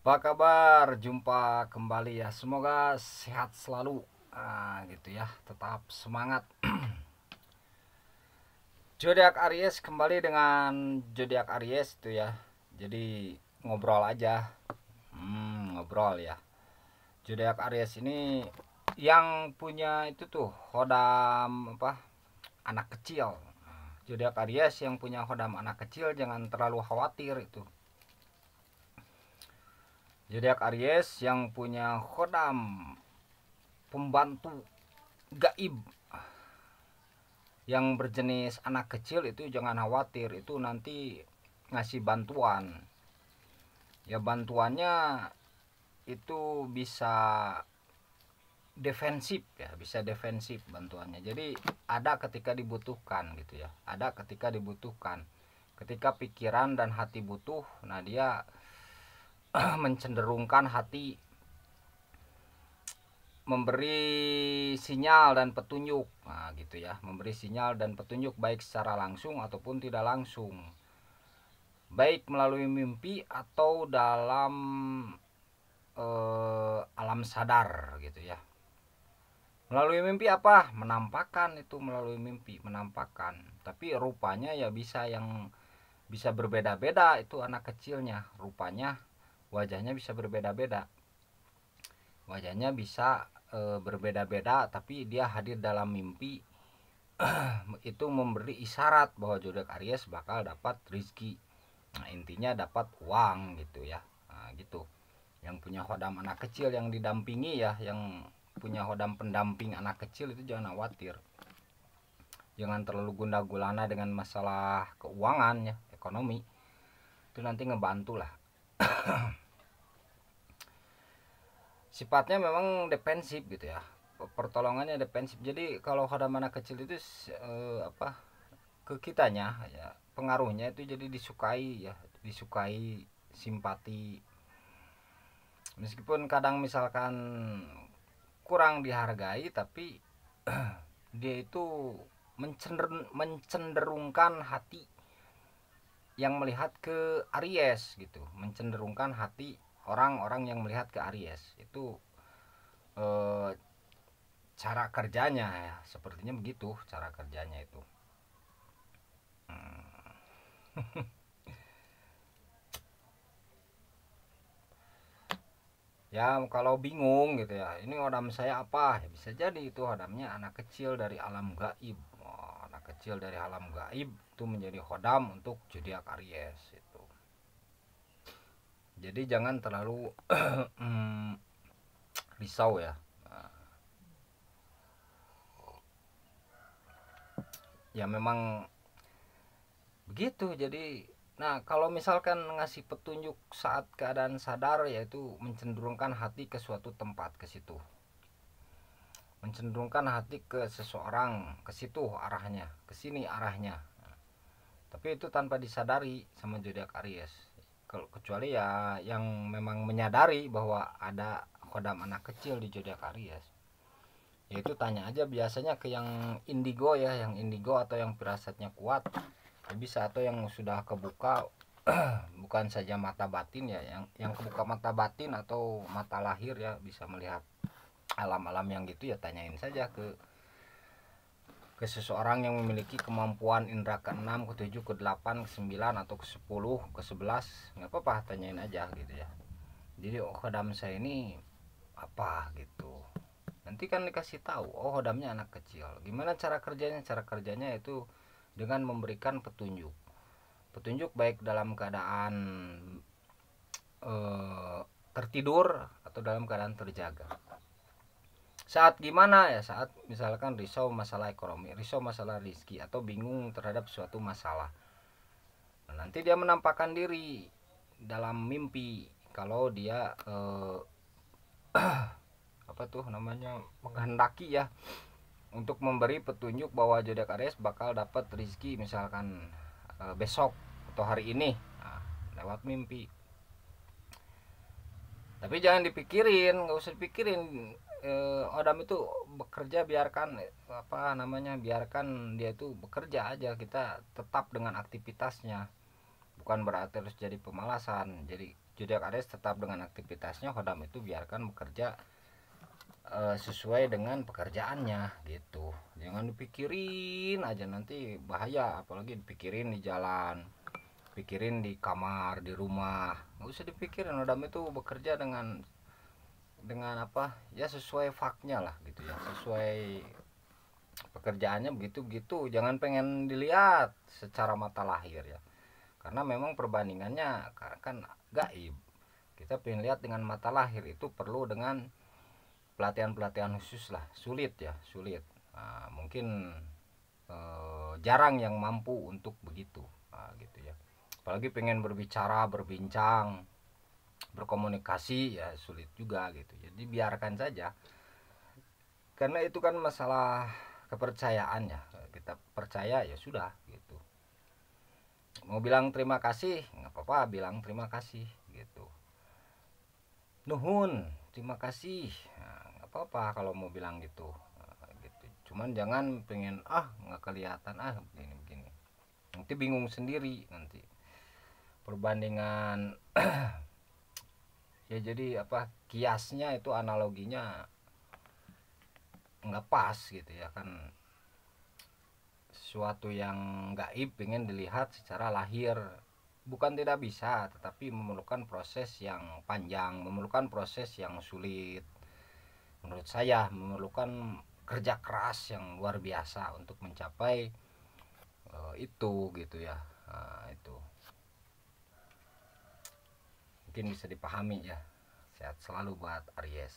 Apa kabar? Jumpa kembali ya. Semoga sehat selalu. Gitu ya. Tetap semangat. Zodiak Aries kembali dengan zodiak Aries itu ya. Jadi ngobrol aja. Ngobrol ya. Zodiak Aries ini yang punya itu tuh hodam apa? Anak kecil. Zodiak Aries yang punya hodam anak kecil jangan terlalu khawatir itu. Zodiak Aries yang punya hodam pembantu gaib yang berjenis anak kecil itu jangan khawatir, itu nanti ngasih bantuan ya. Bantuannya itu bisa defensif ya, bisa defensif bantuannya. Jadi ada ketika dibutuhkan gitu ya, ada ketika dibutuhkan, ketika pikiran dan hati butuh. Nah dia mencenderungkan hati memberi sinyal dan petunjuk. Nah gitu ya, memberi sinyal dan petunjuk baik secara langsung ataupun tidak langsung, baik melalui mimpi atau dalam alam sadar gitu ya. Melalui mimpi apa? Menampakkan, itu melalui mimpi menampakkan, tapi rupanya ya bisa yang bisa berbeda-beda. Itu anak kecilnya rupanya, wajahnya bisa berbeda-beda, wajahnya bisa berbeda-beda, tapi dia hadir dalam mimpi. Itu memberi isyarat bahwa zodiak Aries bakal dapat rezeki. Nah, intinya dapat uang gitu ya. Nah, gitu. Yang punya hodam anak kecil yang didampingi ya, yang punya hodam pendamping anak kecil itu jangan khawatir. Jangan terlalu gundah gulana dengan masalah keuangan ya, ekonomi. Itu nanti ngebantu lah. Sifatnya memang defensif gitu ya. Pertolongannya defensif. Jadi kalau hodam anak kecil itu ke kitanya ya, pengaruhnya itu jadi disukai ya, disukai, simpati. Meskipun kadang misalkan kurang dihargai, tapi dia itu mencenderungkan hati yang melihat ke Aries gitu, mencenderungkan hati orang-orang yang melihat ke Aries itu. eh, Cara kerjanya ya sepertinya begitu cara kerjanya itu. Ya kalau bingung gitu ya, ini hodam saya apa ya, bisa jadi itu hodamnya anak kecil dari alam gaib. Anak kecil dari alam gaib itu menjadi hodam untuk zodiak Aries itu. Jadi jangan terlalu risau ya. Ya memang begitu. Jadi nah kalau misalkan ngasih petunjuk saat keadaan sadar, yaitu mencenderungkan hati ke suatu tempat, ke situ, mencenderungkan hati ke seseorang, ke situ arahnya, ke sini arahnya. Tapi itu tanpa disadari sama zodiak Aries. Kecuali ya yang memang menyadari bahwa ada kodam anak kecil di zodiak Aries. Yaitu tanya aja biasanya ke yang indigo ya, yang indigo atau yang firasatnya kuat. Ya bisa, atau yang sudah kebuka bukan saja mata batin ya, yang kebuka mata batin atau mata lahir ya, bisa melihat alam-alam yang gitu ya. Tanyain saja ke seseorang yang memiliki kemampuan indera ke-6, ke-7, ke-8, ke-9 atau ke-10, ke-11, nggak apa-apa, tanyain aja gitu ya. Jadi hodam saya ini apa gitu. Nanti kan dikasih tahu, oh hodamnya anak kecil. Gimana cara kerjanya? Cara kerjanya itu dengan memberikan petunjuk. Petunjuk baik dalam keadaan tertidur atau dalam keadaan terjaga. Saat gimana ya? Saat misalkan risau masalah ekonomi, risau masalah rezeki, atau bingung terhadap suatu masalah. Nah, nanti dia menampakkan diri dalam mimpi kalau dia apa tuh namanya, menghendaki ya untuk memberi petunjuk bahwa zodiak Aries bakal dapat rezeki misalkan besok atau hari ini. Nah, lewat mimpi. Tapi jangan dipikirin, nggak usah dipikirin. Odam itu bekerja, biarkan apa namanya, biarkan dia itu bekerja aja, kita tetap dengan aktivitasnya. bukan berarti harus jadi pemalasan. Jadi zodiak Aries tetap dengan aktivitasnya, Hodam itu biarkan bekerja sesuai dengan pekerjaannya gitu. Jangan dipikirin aja, nanti bahaya. Apalagi dipikirin di jalan, pikirin di kamar, di rumah, nggak usah dipikirin. Hodam itu bekerja dengan apa ya, sesuai faknya lah gitu ya, sesuai pekerjaannya begitu-begitu. Jangan pengen dilihat secara mata lahir ya, karena memang perbandingannya kan gaib. Kita pengen lihat dengan mata lahir itu perlu dengan pelatihan-pelatihan khusus lah, sulit ya, sulit. Nah, mungkin jarang yang mampu untuk begitu. Nah, gitu ya, apalagi pengen berbicara, berbincang, berkomunikasi ya sulit juga gitu. Jadi biarkan saja, karena itu kan masalah kepercayaan ya. Kita percaya ya sudah gitu. Mau bilang terima kasih nggak apa-apa, bilang terima kasih gitu. Nuhun, terima kasih, nah, nggak apa-apa kalau mau bilang gitu. Nah, gitu. Cuman jangan pengen nggak kelihatan begini begini, nanti bingung sendiri nanti perbandingan. Ya jadi apa, kiasnya itu analoginya nggak pas gitu ya kan. Sesuatu yang gaib pengen dilihat secara lahir, bukan tidak bisa, tetapi memerlukan proses yang panjang, memerlukan proses yang sulit. Menurut saya memerlukan kerja keras yang luar biasa untuk mencapai itu gitu ya. Nah, itu mungkin bisa dipahami ya. Sehat selalu buat Aries.